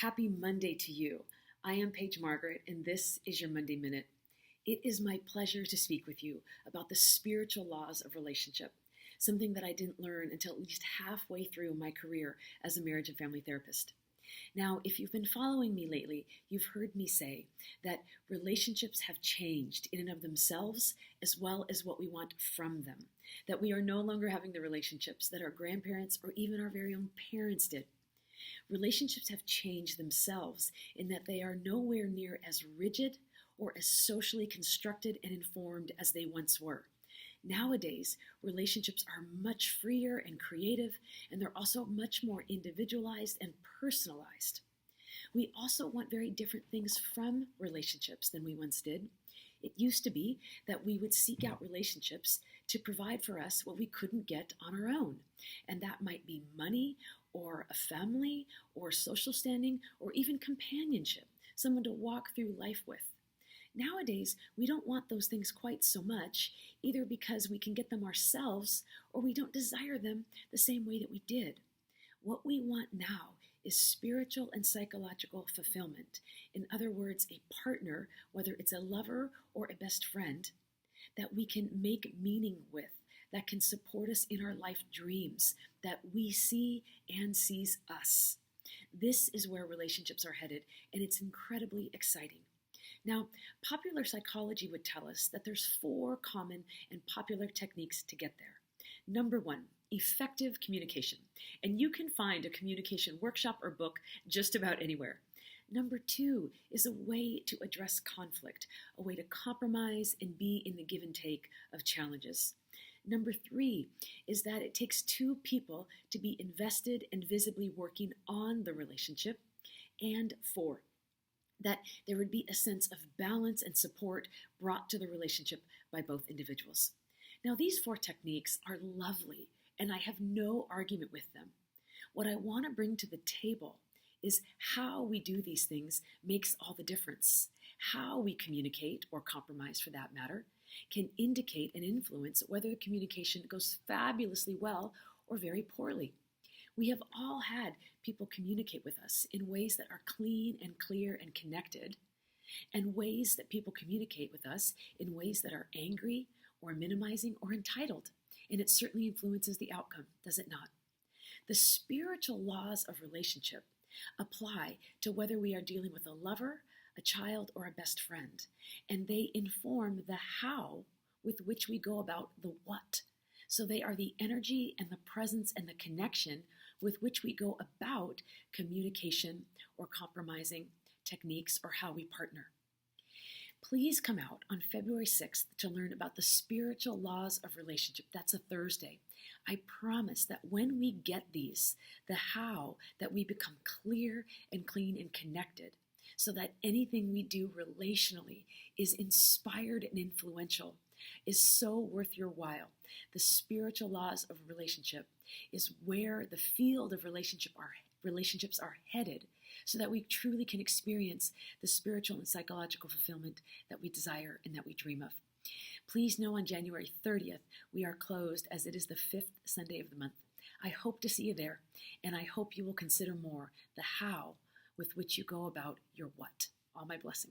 Happy Monday to you. I am Paige Margaret, and this is your Monday Minute. It is my pleasure to speak with you about the spiritual laws of relationship, something that I didn't learn until at least halfway through my career as a marriage and family therapist. Now, if you've been following me lately, you've heard me say that relationships have changed in and of themselves as well as what we want from them, that we are no longer having the relationships that our grandparents or even our very own parents did. Relationships have changed themselves in that they are nowhere near as rigid or as socially constructed and informed as they once were. Nowadays, relationships are much freer and creative, and they're also much more individualized and personalized. We also want very different things from relationships than we once did. It used to be that we would seek out relationships to provide for us what we couldn't get on our own. And that might be money or a family or social standing or even companionship, someone to walk through life with. Nowadays, we don't want those things quite so much, either because we can get them ourselves or we don't desire them the same way that we did. What we want now is spiritual and psychological fulfillment. In other words, a partner, whether it's a lover or a best friend, that we can make meaning with, that can support us in our life dreams, that we see and sees us. This is where relationships are headed, and it's incredibly exciting. Now, popular psychology would tell us that there's 4 common and popular techniques to get there. Number 1, effective communication. And you can find a communication workshop or book just about anywhere. Number 2 is a way to address conflict, a way to compromise and be in the give and take of challenges. Number 3 is that it takes 2 people to be invested and visibly working on the relationship. And 4, that there would be a sense of balance and support brought to the relationship by both individuals. Now, these 4 techniques are lovely, and I have no argument with them. What I want to bring to the table is how we do these things makes all the difference. How we communicate, or compromise for that matter, can indicate and influence whether the communication goes fabulously well or very poorly. We have all had people communicate with us in ways that are clean and clear and connected, and ways that people communicate with us in ways that are angry or minimizing or entitled. And it certainly influences the outcome, does it not? The spiritual laws of relationship apply to whether we are dealing with a lover, a child, or a best friend, and they inform the how with which we go about the what. So they are the energy and the presence and the connection with which we go about communication or compromising techniques or how we partner. Please come out on February 6th to learn about the spiritual laws of relationship. That's a Thursday. I promise that when we get these, the how, that we become clear and clean and connected, so that anything we do relationally is inspired and influential, is so worth your while. The spiritual laws of relationship is where the field of relationships are headed, so that we truly can experience the spiritual and psychological fulfillment that we desire and that we dream of. Please know on January 30th, we are closed as it is the 5th Sunday of the month. I hope to see you there, and I hope you will consider more the how with which you go about your what. All my blessings.